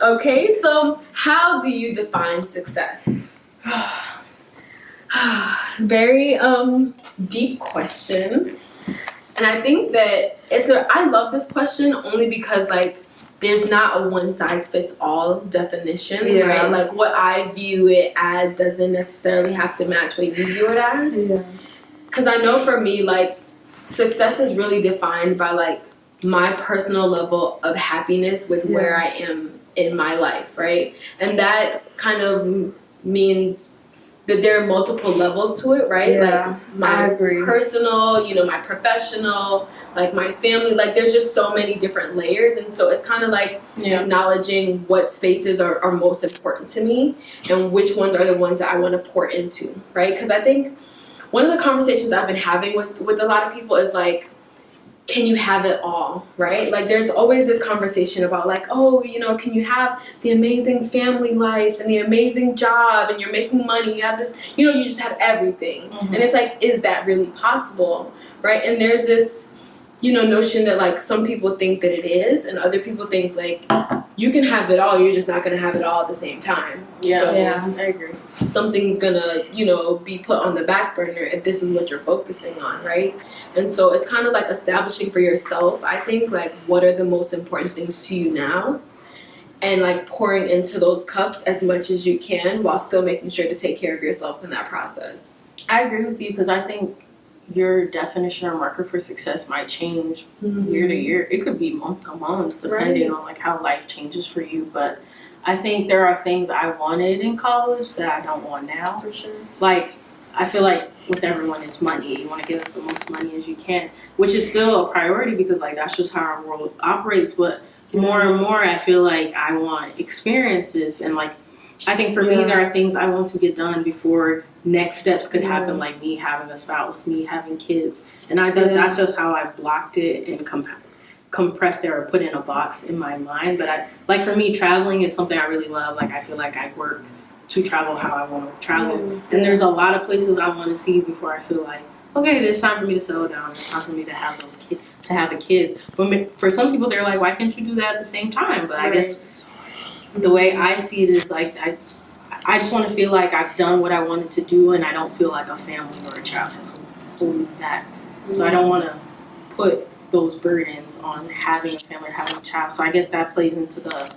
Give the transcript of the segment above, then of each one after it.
Okay, so how do you define success? Very deep question. And I think that I love this question only because like there's not a one size fits all definition, right? Like what I view it as doesn't necessarily have to match what you view it as. Yeah. Because I know for me, like success is really defined by like my personal level of happiness with where I am in my life, right? And that kind of means that there are multiple levels to it, right? Yeah, like my personal, my professional, like my family, like there's just so many different layers. And so it's kind of like acknowledging what spaces are most important to me and which ones are the ones that I want to pour into, right? Because I think one of the conversations I've been having with a lot of people is like, can you have it all, right? Like there's always this conversation about like, oh, can you have the amazing family life and the amazing job and you're making money, you have this, you just have everything. And it's like, is that really possible, right? And there's this, notion that like some people think that it is and other people think like you can have it all, you're just not going to have it all at the same time. I agree. Something's gonna, be put on the back burner if this is what you're focusing on, right? And so it's kind of like establishing for yourself, I think, like what are the most important things to you now, and like pouring into those cups as much as you can while still making sure to take care of yourself in that process. I agree with you because I think your definition or marker for success might change year to year. It could be month to month depending on like how life changes for you, but I think there are things I wanted in college that I don't want now. For sure. Like, I feel like with everyone, it's money. You want to give us the most money as you can, which is still a priority because, like, that's just how our world operates. But more and more, I feel like I want experiences. And, like, I think for me, there are things I want to get done before next steps could happen, like me having a spouse, me having kids. And that's just how I blocked it and compressed it or put in a box in my mind. But like for me, traveling is something I really love. Like I feel like I work to travel how I want to travel. And there's a lot of places I want to see before I feel like, okay, it's time for me to settle down. It's time for me to have those kids, to have the kids. But for some people, they're like, why can't you do that at the same time? But I guess the way I see it is like I just want to feel like I've done what I wanted to do, and I don't feel like a family or a child has holding me back. So I don't want to put those burdens on having a family or having a child. So I guess that plays into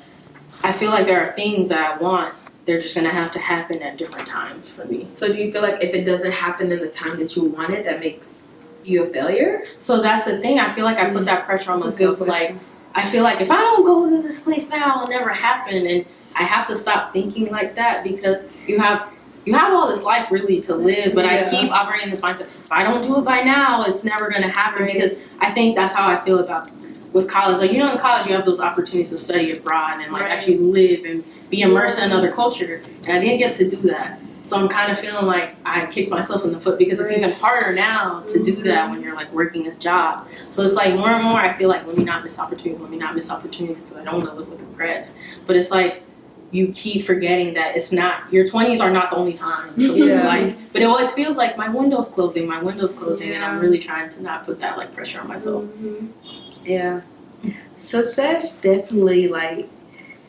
I feel like there are things that I want, they're just going to have to happen at different times for me. So do you feel like if it doesn't happen in the time that you want it, that makes you a failure? So that's the thing. I feel like I put that pressure on myself. Like, I feel like if I don't go to this place now, it'll never happen. And I have to stop thinking like that because you have all this life really to live, but I keep operating this mindset. If I don't do it by now, it's never going to happen because I think that's how I feel about with college. Like, in college you have those opportunities to study abroad and like actually live and be immersed in another culture. And I didn't get to do that. So I'm kind of feeling like I kicked myself in the foot because it's even harder now to do that when you're like working a job. So it's like more and more I feel like let me not miss opportunities because I don't want to live with regrets. But it's like you keep forgetting that it's not, your 20s are not the only time to live your life. But it always feels like my window's closing, and I'm really trying to not put that like pressure on myself. Yeah. Success definitely like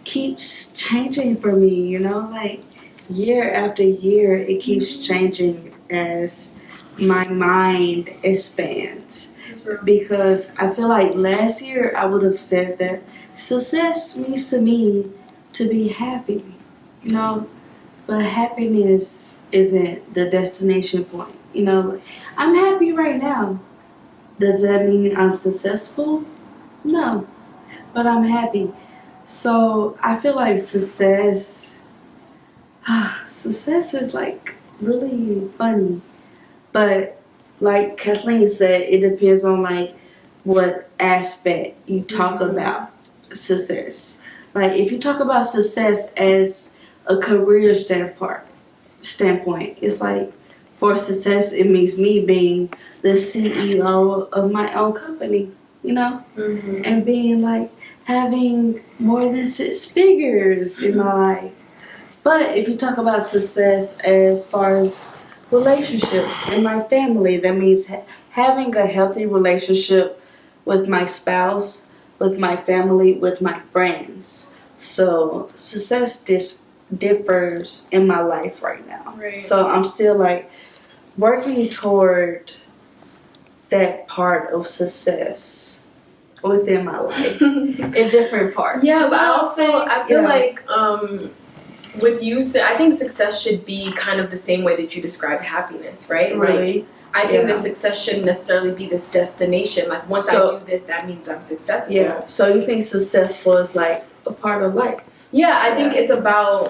keeps changing for me, like year after year it keeps changing as my mind expands. Because I feel like last year I would have said that success means to me to be happy, but happiness isn't the destination point. I'm happy right now. Does that mean I'm successful? No, but I'm happy. So I feel like success is like really funny, but like Kathleen said, it depends on like what aspect you talk about success. Like if you talk about success as a career standpoint, it's like for success it means me being the CEO of my own company, and being like having more than 6 figures in my life. But if you talk about success as far as relationships in my family, that means having a healthy relationship with my spouse, with my family, with my friends. So success differs in my life right now. Right. So I'm still like working toward that part of success within my life in different parts. Yeah, but I feel Yeah. like with you, I think success should be kind of the same way that you describe happiness, right? Like, Really. I think Yeah. that success shouldn't necessarily be this destination. Like once So- I do this, that means I'm successful. Yeah. So you think successful is like a part of life? Yeah, I think Yeah. it's about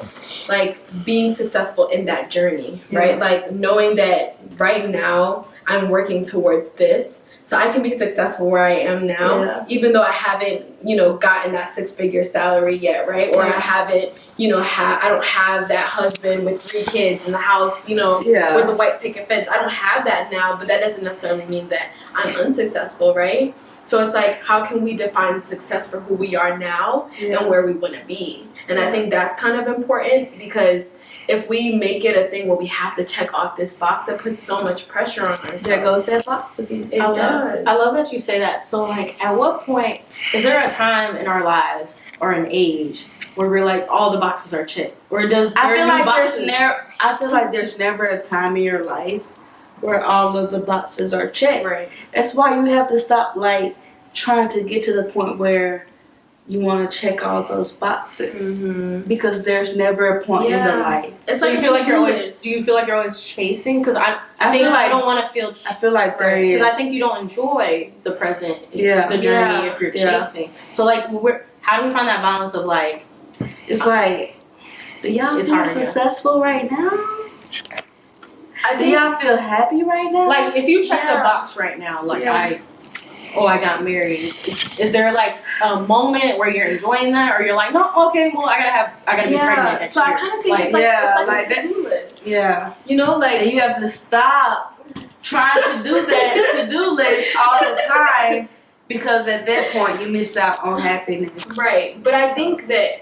like being successful in that journey, right? Yeah. Like knowing that right now I'm working towards this. So I can be successful where I am now, Yeah. even though I haven't, gotten that 6-figure salary yet, right? Or I Yeah. haven't, I don't have that husband with 3 kids in the house, Yeah. with the white picket fence. I don't have that now, but that doesn't necessarily mean that I'm unsuccessful, right? So it's like, how can we define success for who we are now and where we want to be? And I think that's kind of important, because if we make it a thing where we have to check off this box, it puts so much pressure on ourselves. There goes that box again. It does. I love that you say that. So, like, at what point is there a time in our lives or an age where we're like, all the boxes are checked, or does I there feel new like boxes? I feel like there's never a time in your life where all of the boxes are checked. Right. That's why you have to stop like trying to get to the point where you want to check all those boxes, Mm-hmm. because there's never a point in the Yeah. life. It's So like you feel like you're always? list. Do you feel like you're always chasing? Because I I think feel like- I don't want to feel. I feel like there is. Because I think you don't enjoy the present, Yeah. the journey, Yeah. if you're Yeah. chasing. So like, how do we find that balance of like? It's like, do y'all It's feel hard, yeah. successful right now? I Do think y'all feel happy right now? Like, if you check Yeah. the box right now, like Yeah. I got married. Is there like a moment where you're enjoying that, or you're like, no, okay, well, I gotta be pregnant next so year. I kind of think it's Yeah, like like a that- to-do list. yeah. Like And you have to stop trying to do that to-do list all the time, because at that point you miss out on happiness. right. But I think that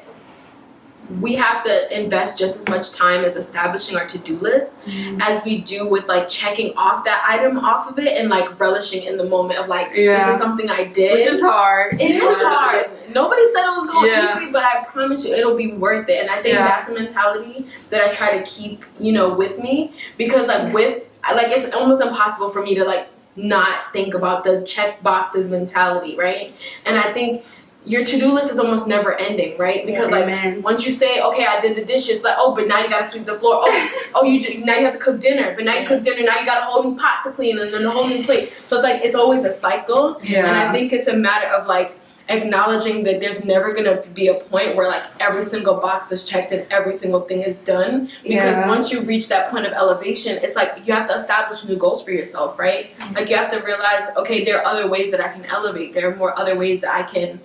we have to invest just as much time as establishing our to-do list as we do with like checking off that item off of it and like relishing in the moment of like, Yeah. this is something I did. Which is hard. It is hard. Nobody said it was going Yeah. easy, but I promise you it'll be worth it. And I think Yeah. that's a mentality that I try to keep, with me, because it's almost impossible for me to like not think about the check boxes mentality, right? And I think your to-do list is almost never ending, right? Because Amen. once you say, okay, I did the dishes, like, oh, but now you gotta sweep the floor. Now you have to cook dinner. But now you cook dinner, now you got a whole new pot to clean and then a whole new plate. So it's like, it's always a cycle. Yeah. And I think it's a matter of like acknowledging that there's never gonna be a point where like every single box is checked and every single thing is done. Because Yeah. once you reach that point of elevation, it's like you have to establish new goals for yourself, right? Like you have to realize, okay, there are other ways that I can elevate. There are more other ways that I can,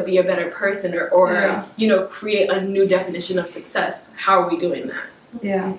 be a better person or Yeah. create a new definition of success. How are we doing that? Yeah.